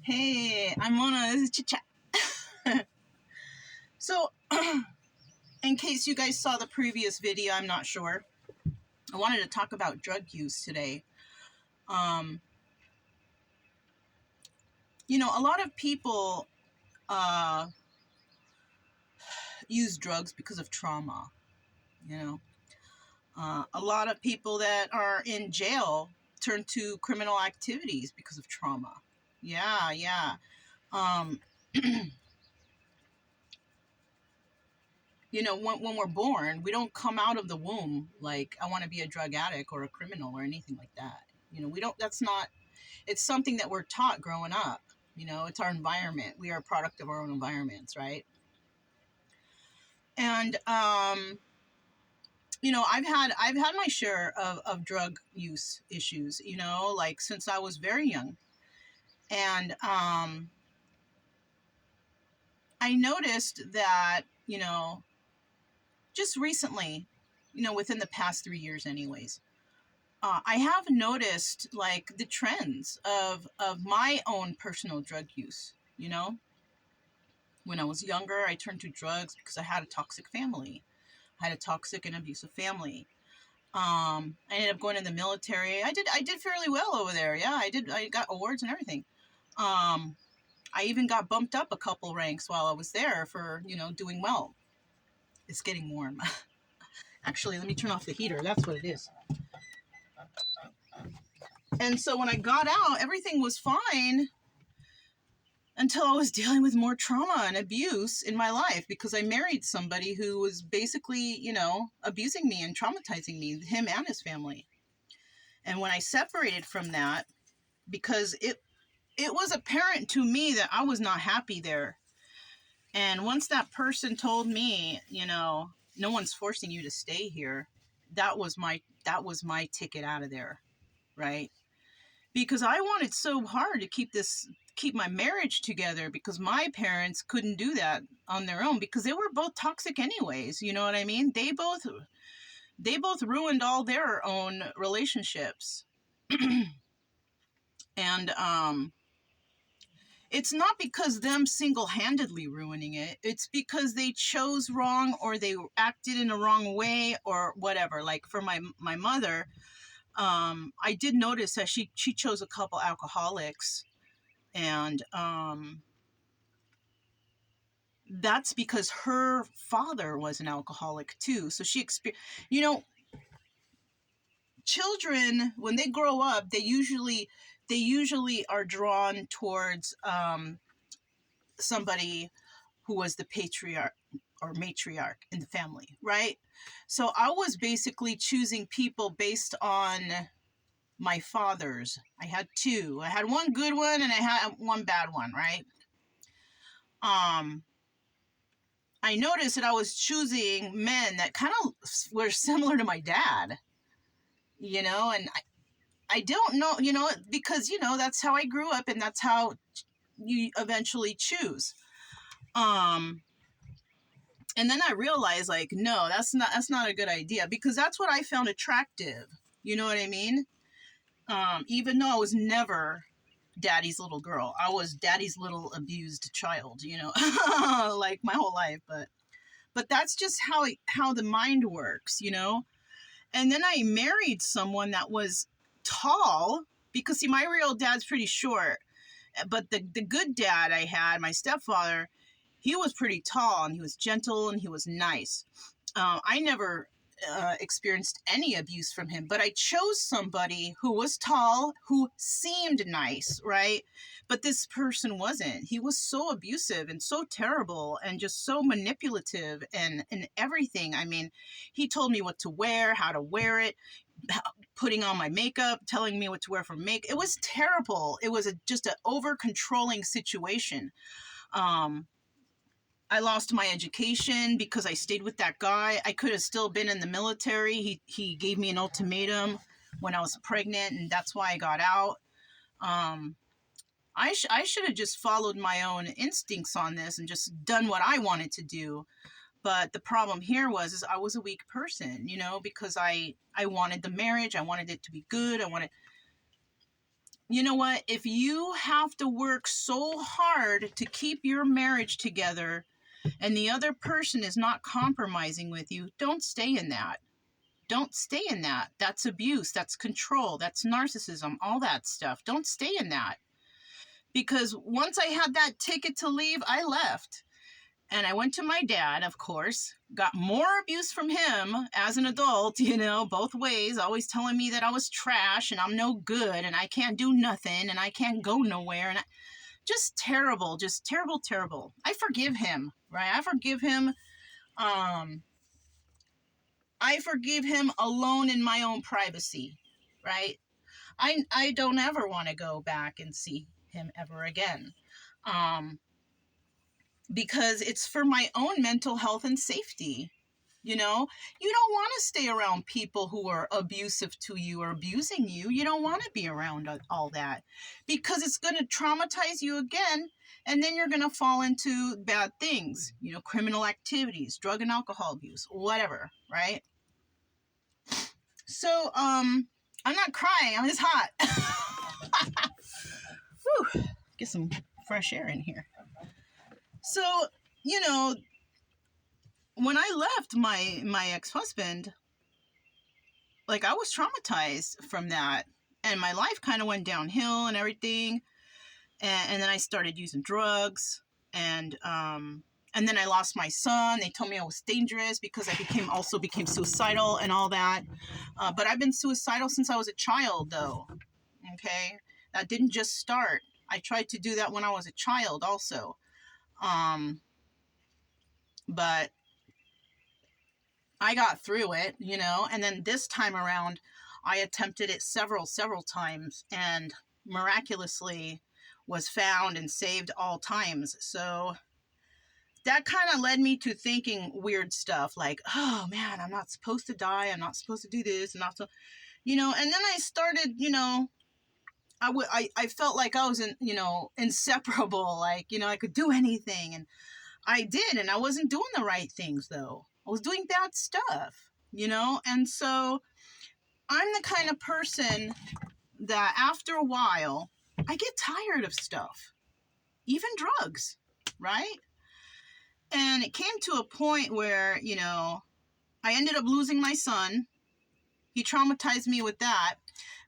Hey, I'm Mona. This is Chit. So, in case you guys saw the previous video, I'm not sure. I wanted to talk about drug use today. A lot of people use drugs because of trauma. A lot of people that are in jail turn to criminal activities because of trauma. Yeah. Um, when we're born, we don't come out of the womb like, I want to be a drug addict or a criminal or anything like that. It's something that we're taught growing up. It's our environment. We are a product of our own environments, right? And, I've had my share of drug use issues, like since I was very young. And, I noticed that, just recently, within the past 3 years anyways, I have noticed like the trends of my own personal drug use. When I was younger, I turned to drugs because I had a toxic family. I had a toxic and abusive family. I ended up going in the military. I did fairly well over there. Yeah, I did. I got awards and everything. I even got bumped up a couple ranks while I was there for, doing well. It's getting warm. Actually, let me turn off the heater. That's what it is. And so when I got out, everything was fine until I was dealing with more trauma and abuse in my life because I married somebody who was basically, abusing me and traumatizing me, him and his family. And when I separated from that, because it was apparent to me that I was not happy there. And once that person told me, no one's forcing you to stay here, that was my ticket out of there, right? Because I wanted so hard to keep my marriage together because my parents couldn't do that on their own because they were both toxic anyways. You know what I mean? They both ruined all their own relationships. And it's not because them single-handedly ruining it. It's because they chose wrong or they acted in a wrong way or whatever. Like for my mother, I did notice that she chose a couple alcoholics, and that's because her father was an alcoholic too. So she children, when they grow up, they usually are drawn towards somebody who was the patriarch or matriarch in the family, right? So I was basically choosing people based on my fathers. I had two. I had one good one and I had one bad one, right? I noticed that I was choosing men that kind of were similar to my dad, and I don't know, because, that's how I grew up and that's how you eventually choose. And then I realized, like, no, that's not a good idea because that's what I found attractive. You know what I mean? Even though I was never daddy's little girl, I was daddy's little abused child, like my whole life. But that's just how the mind works, And then I married someone that was tall because, see, my real dad's pretty short. But the good dad I had, my stepfather, he was pretty tall and he was gentle and he was nice. I never experienced any abuse from him, but I chose somebody who was tall, who seemed nice, right? But this person wasn't. He was so abusive and so terrible and just so manipulative and everything. I mean, he told me what to wear, how to wear it, putting on my makeup, telling me what to wear for makeup. It was terrible. It was just an over-controlling situation. I lost my education because I stayed with that guy. I could have still been in the military. He gave me an ultimatum when I was pregnant, and that's why I got out. I should have just followed my own instincts on this and just done what I wanted to do. But the problem here is I was a weak person, because I wanted the marriage. I wanted it to be good. you know what? If you have to work so hard to keep your marriage together and the other person is not compromising with you, don't stay in that. Don't stay in that. That's abuse. That's control. That's narcissism. All that stuff. Don't stay in that. Because once I had that ticket to leave, I left. And I went to my dad, of course, got more abuse from him as an adult, you know, both ways, always telling me that I was trash and I'm no good and I can't do nothing and I can't go nowhere. And just terrible, terrible. I forgive him, right? I forgive him. I forgive him alone in my own privacy, right? I don't ever want to go back and see him ever again. Because it's for my own mental health and safety. You know, you don't want to stay around people who are abusive to you or abusing you. You don't want to be around all that because it's going to traumatize you again. And then you're going to fall into bad things, you know, criminal activities, drug and alcohol abuse, whatever, right? So, I'm not crying. I'm just hot. Whew. Get some fresh air in here. So, you know, when I left my ex-husband, like I was traumatized from that, and my life kind of went downhill and everything, and then I started using drugs, and then I lost my son. They told me I was dangerous because I became suicidal and all that, but I've been suicidal since I was a child, though. Okay, that didn't just start. I tried to do that when I was a child also, but I got through it, you know, and then this time around, I attempted it several times and miraculously was found and saved all times. So that kind of led me to thinking weird stuff like, oh man, I'm not supposed to die. I'm not supposed to do this. And not so, you know, and then I started, you know, I felt like I was, you know, inseparable, like, you know, I could do anything. And I did. And I wasn't doing the right things, though. I was doing bad stuff, you know? And so I'm the kind of person that after a while, I get tired of stuff, even drugs, right? And it came to a point where, you know, I ended up losing my son. He traumatized me with that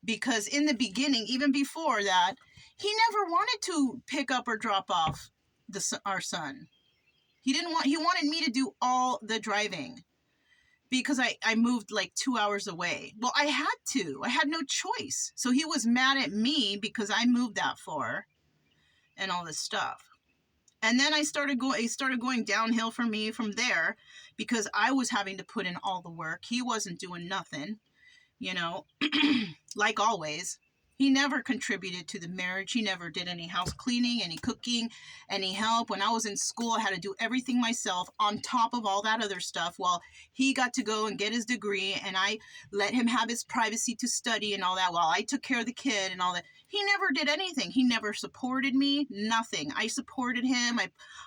because in the beginning, even before that, he never wanted to pick up or drop off our son. He wanted me to do all the driving because I moved like 2 hours away. Well, I had no choice. So he was mad at me because I moved that far and all this stuff. And then it started going downhill for me from there because I was having to put in all the work. He wasn't doing nothing, you know, like always. He never contributed to the marriage. He never did any house cleaning, any cooking, any help. When I was in school, I had to do everything myself on top of all that other stuff while he got to go and get his degree and I let him have his privacy to study and all that while I took care of the kid and all that. He never did anything. He never supported me, nothing. I supported him.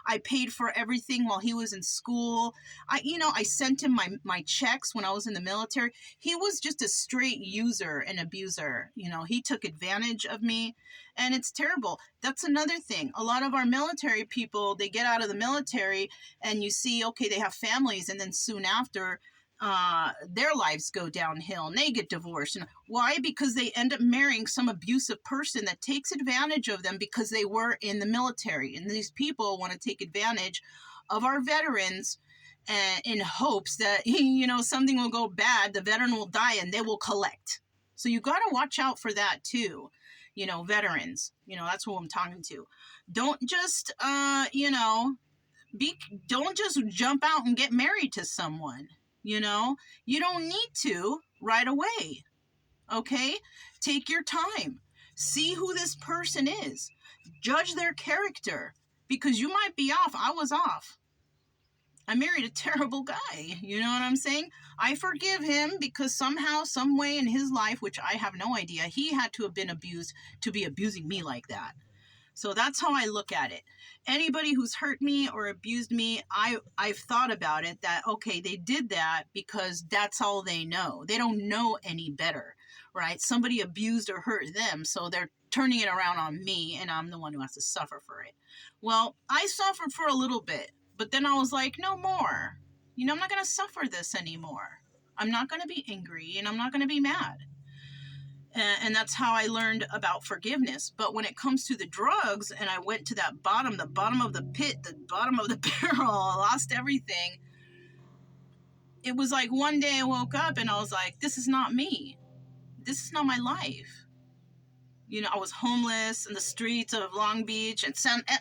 I paid for everything while he was in school. I sent him my checks when I was in the military. He was just a straight user and abuser. You know, he took advantage of me and it's terrible. That's another thing. A lot of our military people, they get out of the military and you see, okay, they have families and then soon after, their lives go downhill and they get divorced. And why? Because they end up marrying some abusive person that takes advantage of them because they were in the military. And these people want to take advantage of our veterans in hopes that, you know, something will go bad, the veteran will die and they will collect. So you got to watch out for that too. You know, veterans, you know, that's who I'm talking to. Don't just, don't just jump out and get married to someone. You know, you don't need to right away. Okay? Take your time. See who this person is. Judge their character because you might be off. I was off. I married a terrible guy. You know what I'm saying? I forgive him because somehow, some way in his life, which I have no idea, he had to have been abused to be abusing me like that. So that's how I look at it. Anybody who's hurt me or abused me, I've thought about it that, okay, they did that because that's all they know. They don't know any better, right? Somebody abused or hurt them, so they're turning it around on me, and I'm the one who has to suffer for it. Well, I suffered for a little bit, but then I was like, no more. You know, I'm not going to suffer this anymore. I'm not going to be angry, and I'm not going to be mad. And that's how I learned about forgiveness. But when it comes to the drugs, and I went to that bottom of the pit, the bottom of the barrel, I lost everything. It was like one day I woke up and I was like, this is not me. This is not my life. You know, I was homeless in the streets of Long Beach and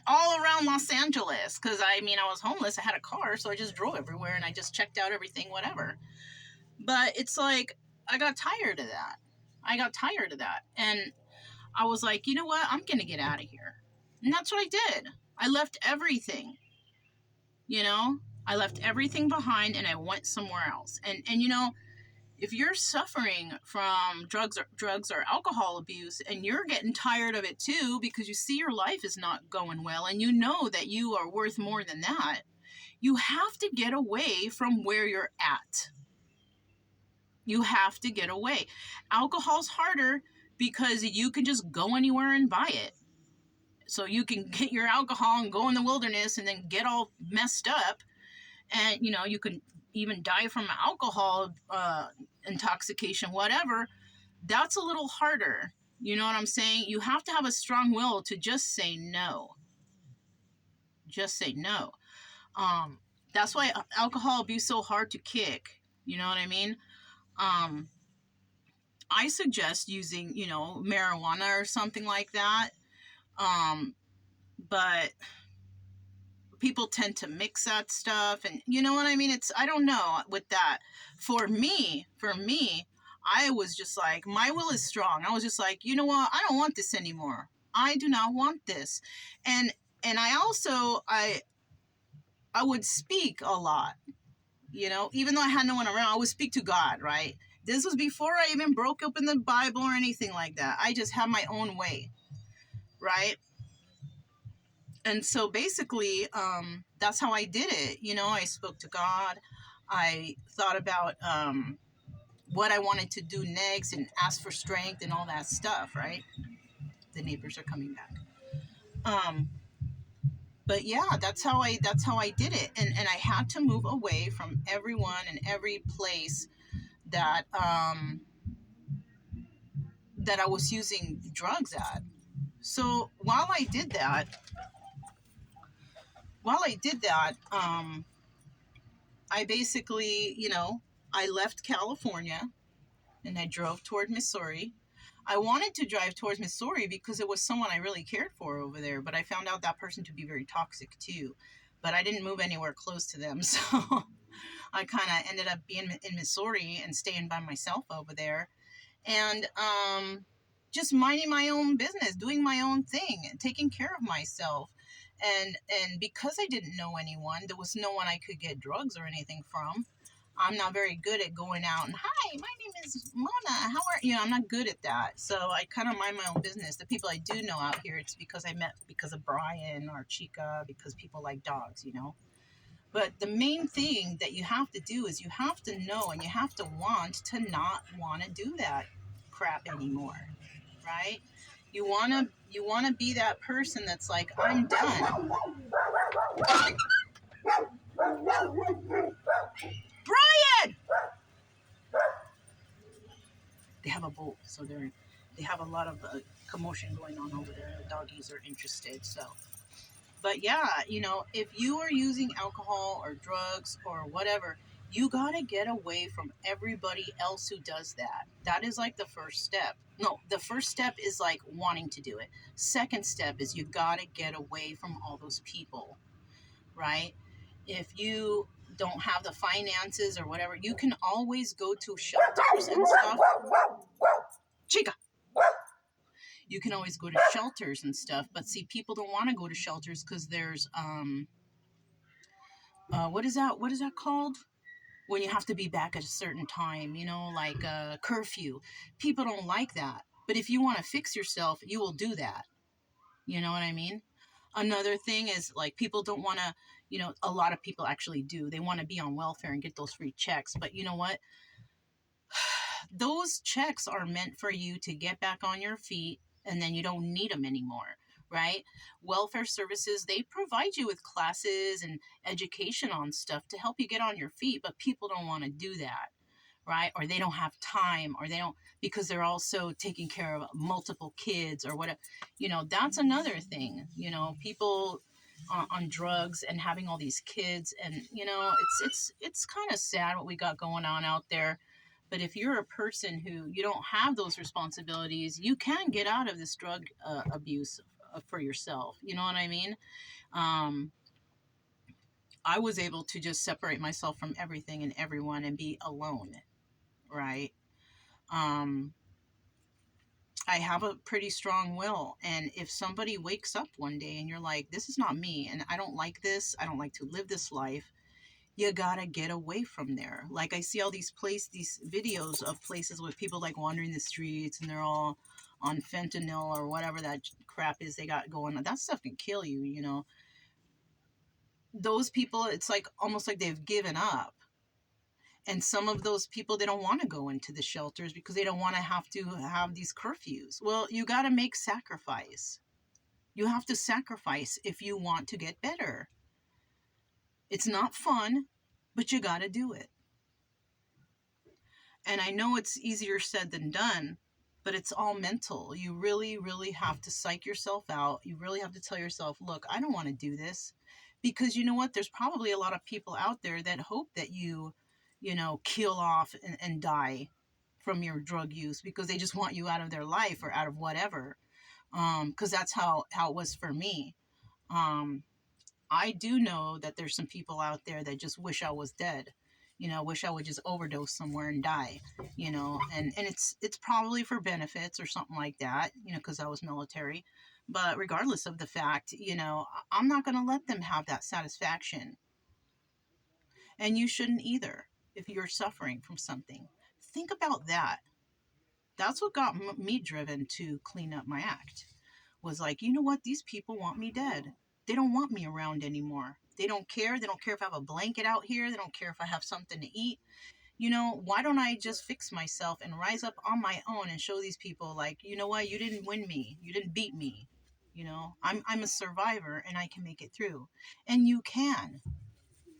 all around Los Angeles. Because, I mean, I was homeless. I had a car, so I just drove everywhere and I just checked out everything, whatever. But it's like, I got tired of that. And I was like, you know what? I'm going to get out of here. And that's what I did. I left everything. You know, I left everything behind and I went somewhere else. And you know, if you're suffering from drugs or alcohol abuse and you're getting tired of it too because you see your life is not going well and you know that you are worth more than that, you have to get away from where you're at. You have to get away. Alcohol's harder because you can just go anywhere and buy it. So you can get your alcohol and go in the wilderness and then get all messed up. And, you know, you can even die from alcohol intoxication, whatever. That's a little harder. You know what I'm saying? You have to have a strong will to just say no. Just say no. That's why alcohol abuse is so hard to kick. You know what I mean? I suggest using, you know, marijuana or something like that. But people tend to mix that stuff, and you know what I mean? I don't know with that. For me, I was just like, my will is strong. I was just like, you know what? I don't want this anymore. I do not want this. And I also, I would speak a lot, you know, even though I had no one around, I would speak to God, right? This was before I even broke open the Bible or anything like that. I just had my own way, right? And so basically, that's how I did it. You know, I spoke to God. I thought about what I wanted to do next and asked for strength and all that stuff, right? The neighbors are coming back. But yeah, that's how I did it. And I had to move away from everyone and every place that that I was using drugs at. So while I did that, I basically, you know, I left California and I drove toward Missouri. I wanted to drive towards Missouri because it was someone I really cared for over there, but I found out that person to be very toxic too. But I didn't move anywhere close to them, so I kind of ended up being in Missouri and staying by myself over there. And just minding my own business, doing my own thing, taking care of myself. And because I didn't know anyone, there was no one I could get drugs or anything from. I'm not very good at going out and, hi, my name is Mona. How are you? I'm not good at that. So I kind of mind my own business. The people I do know out here, it's because I met because of Brian or Chica, because people like dogs, you know. But the main thing that you have to do is you have to know and you have to want to not want to do that crap anymore, right? You wanna be that person that's like, I'm done. Brian! They have a boat, so they have a lot of commotion going on over there. The doggies are interested, so. But yeah, you know, if you are using alcohol or drugs or whatever, you gotta get away from everybody else who does that. That is like the first step. No, the first step is like wanting to do it. Second step is you gotta get away from all those people, right? If you don't have the finances or whatever, you can always go to shelters and stuff. Chica! You can always go to shelters and stuff, but see, people don't want to go to shelters because there's what is that called when you have to be back at a certain time, you know, like a curfew. People don't like that, but if you want to fix yourself, you will do that. You know what I mean? Another thing is, like, people don't want to, you know, a lot of people actually do, they want to be on welfare and get those free checks, but you know what, those checks are meant for you to get back on your feet and then you don't need them anymore, right? Welfare services, they provide you with classes and education on stuff to help you get on your feet, but people don't want to do that, right? Or they don't have time, or they don't, because they're also taking care of multiple kids or whatever. That's another thing. People on drugs and having all these kids, and it's kind of sad what we got going on out there. But if you're a person who you don't have those responsibilities, you can get out of this drug abuse for yourself. You know what I mean? Um, I was able to just separate myself from everything and everyone and be alone, right? Um, I have a pretty strong will. And if somebody wakes up one day and you're like, this is not me, and I don't like this, I don't like to live this life, you gotta get away from there. Like, I see all these videos of places with people like wandering the streets and they're all on fentanyl or whatever that crap is they got going on. That stuff can kill you. Those people, it's like almost like they've given up. And some of those people, they don't want to go into the shelters because they don't want to have these curfews. Well, you got to make sacrifice. You have to sacrifice if you want to get better. It's not fun, but you got to do it. And I know it's easier said than done, but it's all mental. You really, really have to psych yourself out. You really have to tell yourself, look, I don't want to do this. Because you know what? There's probably a lot of people out there that hope that you kill off and die from your drug use because they just want you out of their life or out of whatever. Because that's how it was for me. I do know that there's some people out there that just wish I was dead. Wish I would just overdose somewhere and die. And it's probably for benefits or something like that. Because I was military. But regardless of the fact, I'm not going to let them have that satisfaction. And you shouldn't either if you're suffering from something. Think about that. That's what got me driven to clean up my act. Was like, you know what? These people want me dead. They don't want me around anymore. They don't care. They don't care if I have a blanket out here. They don't care if I have something to eat. Why don't I just fix myself and rise up on my own and show these people, like, you know what? You didn't win me. You didn't beat me. I'm a survivor and I can make it through. And you can.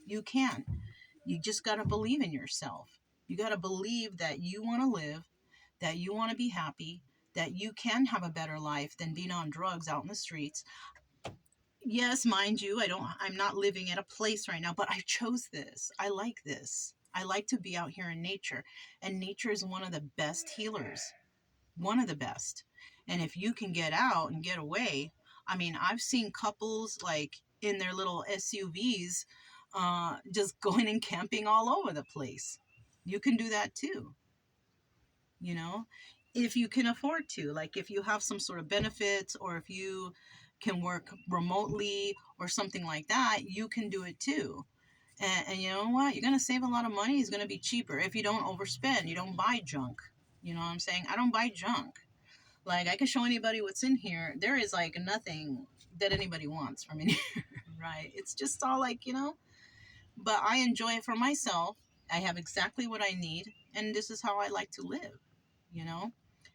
You can. You just got to believe in yourself. You got to believe that you want to live, that you want to be happy, that you can have a better life than being on drugs out in the streets. Yes, mind you, I'm not living at a place right now, but I chose this. I like this. I like to be out here in nature, and nature is one of the best healers. One of the best. And if you can get out and get away, I mean, I've seen couples like in their little SUVs just going and camping all over the place. You can do that too, you know, if you can afford to. Like, if you have some sort of benefits, or if you can work remotely or something like that, you can do it too. And you know what? You're going to save a lot of money. It's going to be cheaper if you don't overspend. You don't buy junk. You know what I'm saying? I don't buy junk. Like, I can show anybody what's in here. There is like nothing that anybody wants from in here, right? It's just all like, but I enjoy it for myself. I have exactly what I need, and this is how I like to live, you know?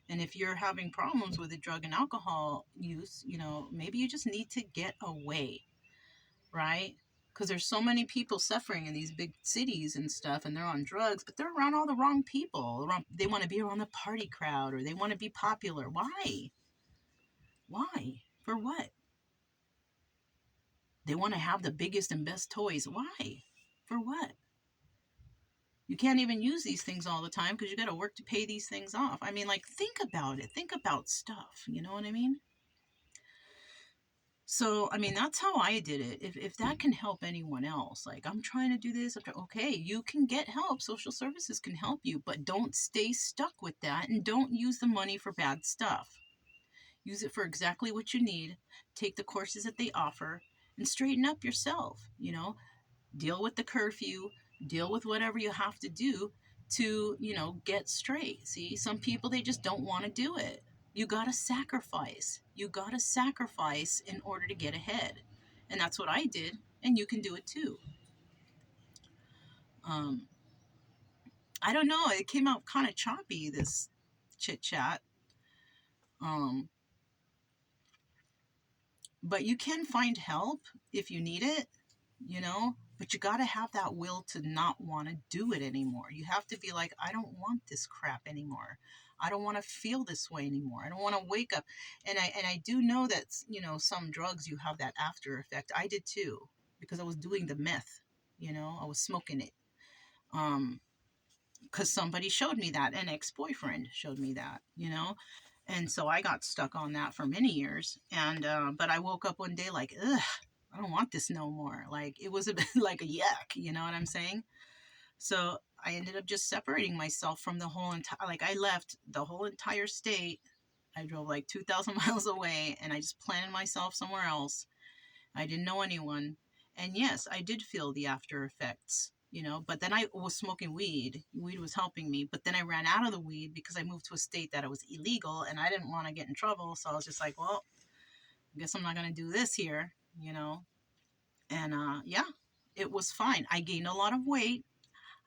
And if you're having problems with the drug and alcohol use, maybe you just need to get away, right? Because there's so many people suffering in these big cities and stuff, and they're on drugs, but they're around all the wrong people. They want to be around the party crowd, or they want to be popular. Why? Why? For what? They want to have the biggest and best toys. Why? For what? You can't even use these things all the time because you got to work to pay these things off. I mean, like, think about it. Think about stuff. You know what I mean? So, I mean, that's how I did it. If that can help anyone else, like, I'm trying to do this. Okay, you can get help. Social services can help you, but don't stay stuck with that, and don't use the money for bad stuff. Use it for exactly what you need. Take the courses that they offer and straighten up yourself, deal with the curfew, deal with whatever you have to do to, get straight. See, some people, they just don't want to do it. You got to sacrifice. You got to sacrifice in order to get ahead. And that's what I did. And you can do it too. I don't know. It came out kind of choppy, this chit chat. But you can find help if you need it, but you got to have that will to not want to do it anymore. You have to be like, I don't want this crap anymore. I don't want to feel this way anymore. I don't want to wake up. And I do know that, some drugs you have that after effect. I did too, because I was doing the meth, I was smoking it. Because somebody showed me that, an ex-boyfriend showed me that, and so I got stuck on that for many years. And but I woke up one day like, ugh, I don't want this no more. Like, it was a bit like a yuck, you know what I'm saying? So I ended up just separating myself from the whole entire, like, I left the whole entire state. I drove like 2,000 miles away, and I just planted myself somewhere else. I didn't know anyone. And yes, I did feel the after effects, but then I was smoking weed. Weed was helping me. But then I ran out of the weed because I moved to a state that it was illegal, and I didn't want to get in trouble. So I was just like, well, I guess I'm not going to do this here, And yeah, it was fine. I gained a lot of weight.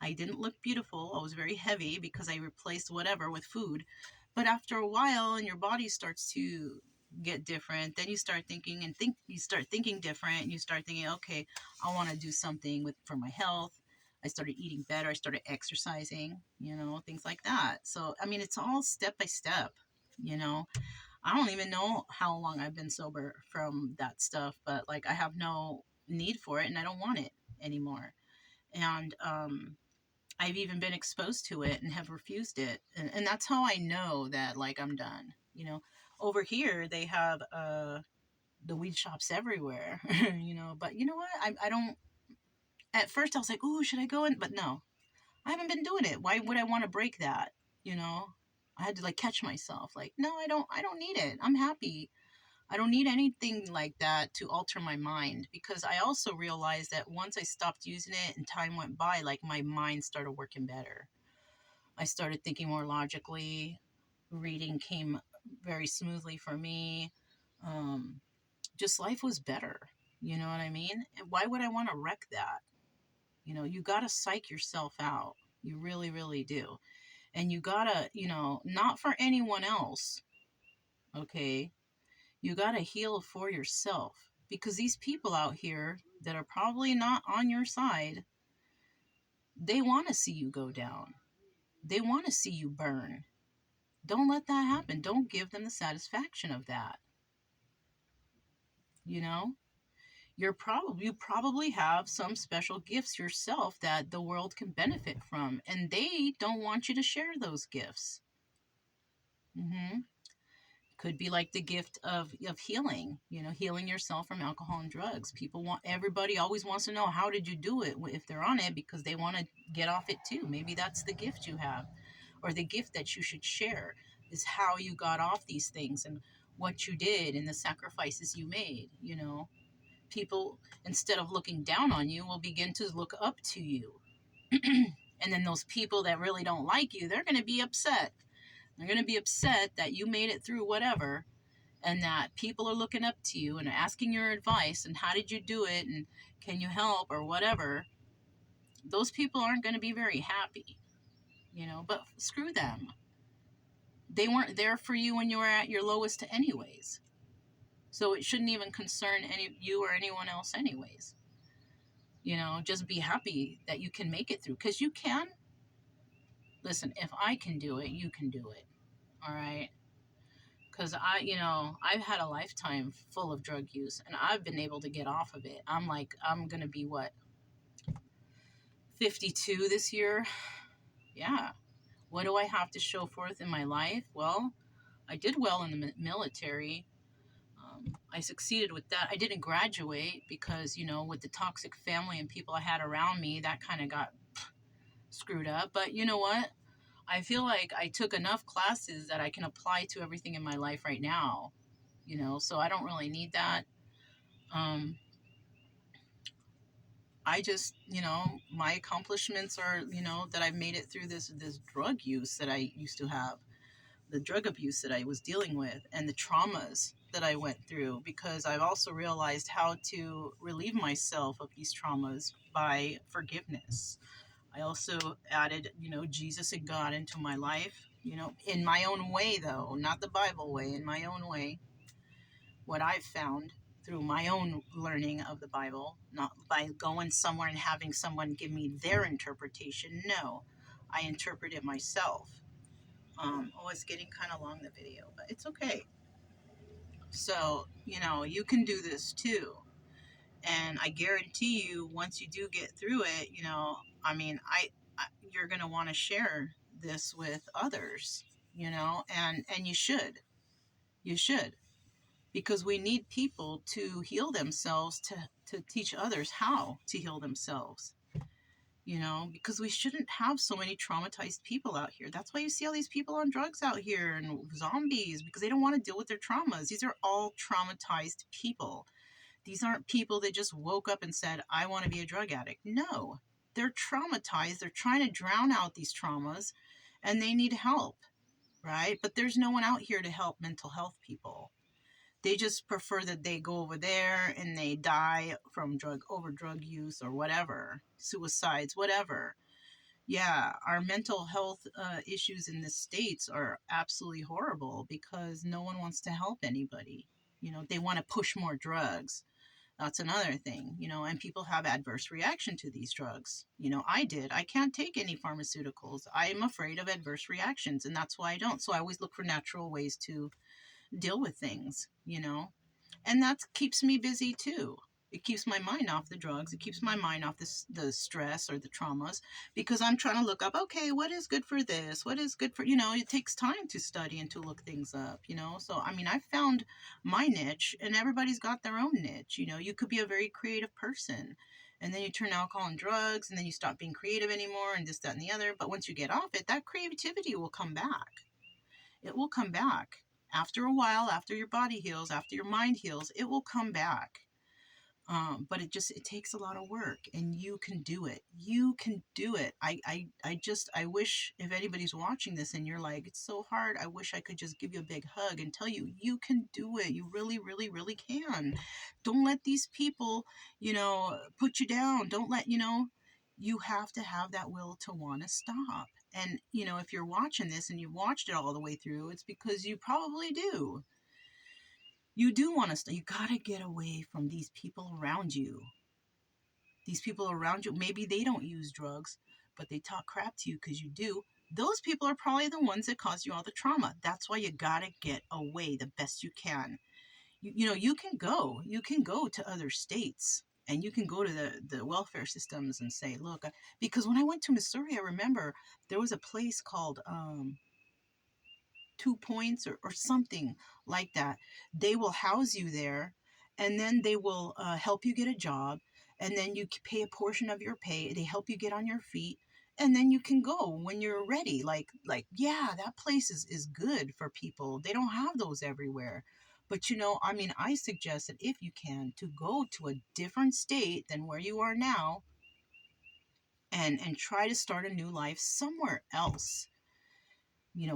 I didn't look beautiful. I was very heavy because I replaced whatever with food. But after a while, and your body starts to get different, then you start thinking you start thinking different, and you start thinking, okay, I want to do something for my health. I started eating better. I started exercising, things like that. So, I mean, it's all step by step, you know. I don't even know how long I've been sober from that stuff, but like, I have no need for it, and I don't want it anymore. And I've even been exposed to it and have refused it. And that's how I know that, like, I'm done. Over here, they have the weed shops everywhere, but you know what? I don't, at first I was like, oh, should I go in? But no, I haven't been doing it. Why would I want to break that? You know, I had to like catch myself. Like, no, I don't need it. I'm happy. I don't need anything like that to alter my mind, because I also realized that once I stopped using it and time went by, like, my mind started working better. I started thinking more logically. Reading came very smoothly for me. Um, just life was better. You know what I mean? And why would I want to wreck that? You got to psych yourself out. You really, really do. And you got to, not for anyone else, okay? You got to heal for yourself, because these people out here that are probably not on your side, they want to see you go down. They want to see you burn. Don't let that happen. Don't give them the satisfaction of that. You know, you probably have some special gifts yourself that the world can benefit from, and they don't want you to share those gifts. Could be like the gift of healing, healing yourself from alcohol and drugs. Everybody always wants to know, how did you do it, if they're on it, because they want to get off it too. Maybe that's the gift you have, or the gift that you should share, is how you got off these things, and what you did, and the sacrifices you made. People, instead of looking down on you, will begin to look up to you. And then those people that really don't like you, they're going to be upset. They're going to be upset that you made it through whatever, and that people are looking up to you and asking your advice, and how did you do it, and can you help, or whatever. Those people aren't going to be very happy, but screw them. They weren't there for you when you were at your lowest anyways. So it shouldn't even concern you or anyone else anyways. Just be happy that you can make it through, because you can. Listen, if I can do it, you can do it. All right? Because I've had a lifetime full of drug use, and I've been able to get off of it. I'm going to be, 52 this year? Yeah. What do I have to show forth in my life? Well, I did well in the military. I succeeded with that. I didn't graduate because, with the toxic family and people I had around me, that kind of got screwed up. But you know what? I feel like I took enough classes that I can apply to everything in my life right now, so I don't really need that. I just, my accomplishments are, that I've made it through this drug use that I used to have, the drug abuse that I was dealing with, and the traumas that I went through, because I've also realized how to relieve myself of these traumas by forgiveness. I also added, Jesus and God into my life, in my own way, though, not the Bible way, in my own way, what I've found. through my own learning of the Bible, not by going somewhere and having someone give me their interpretation. No, I interpret it myself. It's getting kind of long, the video, but it's okay. So, you can do this too. And I guarantee you, once you do get through it, I mean, you're going to want to share this with others, and you should, because we need people to heal themselves, to teach others how to heal themselves, because we shouldn't have so many traumatized people out here. That's why you see all these people on drugs out here and zombies, because they don't want to deal with their traumas. These are all traumatized people. These aren't people that just woke up and said, I want to be a drug addict. No, they're traumatized. They're trying to drown out these traumas, and they need help, right? But there's no one out here to help mental health people. They just prefer that they go over there and they die from drug use or whatever, suicides, whatever. Yeah, our mental health issues in the States are absolutely horrible because no one wants to help anybody. They want to push more drugs. That's another thing, and people have adverse reaction to these drugs. I did. I can't take any pharmaceuticals. I'm afraid of adverse reactions, and that's why I don't. So I always look for natural ways to deal with things, and that keeps me busy too. It keeps my mind off the drugs. It keeps my mind off the stress or the traumas, because I'm trying to look up, okay, what is good for this? What is good for, it takes time to study and to look things up, So, I mean, I found my niche, and everybody's got their own niche. You could be a very creative person, and then you turn alcohol and drugs, and then you stop being creative anymore, and this, that, and the other. But once you get off it, that creativity will come back. It will come back. After a while, after your body heals, after your mind heals, it will come back. But it takes a lot of work, and you can do it. You can do it. I wish, if anybody's watching this and you're like, it's so hard, I wish I could just give you a big hug and tell you, you can do it. You really, really, really can. Don't let these people, put you down. Don't let, you have to have that will to want to stop. And, if you're watching this and you've watched it all the way through, it's because you probably do. You do want to stop. You got to get away from these people around you. These people around you, maybe they don't use drugs, but they talk crap to you because you do. Those people are probably the ones that cause you all the trauma. That's why you got to get away the best you can. You can go to other states, and you can go to the welfare systems and say, look, because when I went to Missouri, I remember there was a place called 2 Points or something like that. They will house you there, and then they will help you get a job, and then you pay a portion of your pay. They help you get on your feet, and then you can go when you're ready. Yeah, that place is good for people. They don't have those everywhere. But I mean, I suggest that if you can, to go to a different state than where you are now, and try to start a new life somewhere else,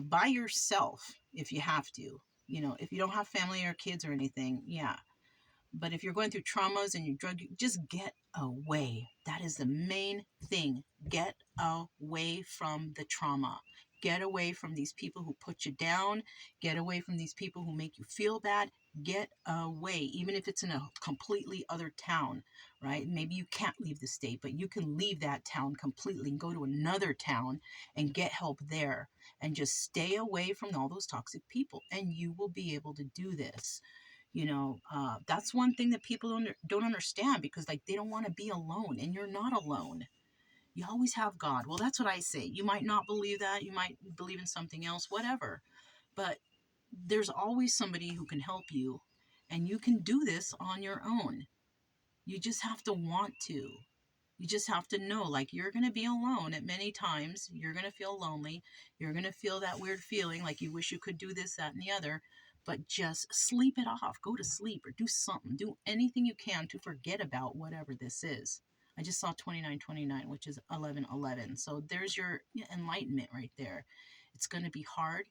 by yourself if you have to. If you don't have family or kids or anything, yeah. But if you're going through traumas and you're drug, just get away. That is the main thing. Get away from the trauma. Get away from these people who put you down. Get away from these people who make you feel bad. Get away, even if it's in a completely other town, right? Maybe you can't leave the state, but you can leave that town completely and go to another town and get help there, and just stay away from all those toxic people, and you will be able to do this. That's one thing that people don't understand, because they don't want to be alone, and you're not alone. You always have God. Well, that's what I say. You might not believe that. You might believe in something else, whatever. But there's always somebody who can help you, and you can do this on your own. You just have to want to. You just have to know, you're going to be alone at many times. You're going to feel lonely. You're going to feel that weird feeling like you wish you could do this, that, and the other. But just sleep it off. Go to sleep or do something. Do anything you can to forget about whatever this is. I just saw 2929, which is 1111. So there's your enlightenment right there. It's going to be hard.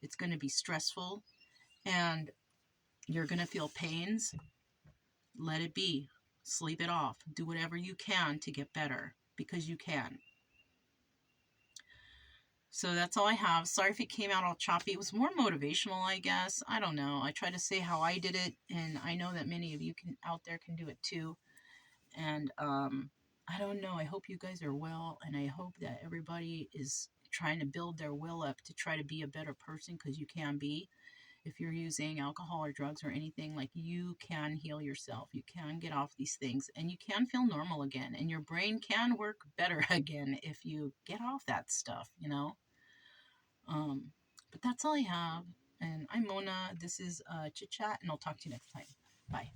It's going to be stressful. And you're going to feel pains. Let it be. Sleep it off. Do whatever you can to get better, because you can. So that's all I have. Sorry if it came out all choppy. It was more motivational, I guess. I don't know. I try to say how I did it, and I know that many of you can out there can do it too. And I don't know. I hope you guys are well, and I hope that everybody is trying to build their will up to try to be a better person, because you can be. If you're using alcohol or drugs or anything, like, you can heal yourself. You can get off these things, and you can feel normal again, and your brain can work better again if you get off that stuff, you know. Um, but that's all I have. And I'm Mona. This is Chit Chat, and I'll talk to you next time. Bye.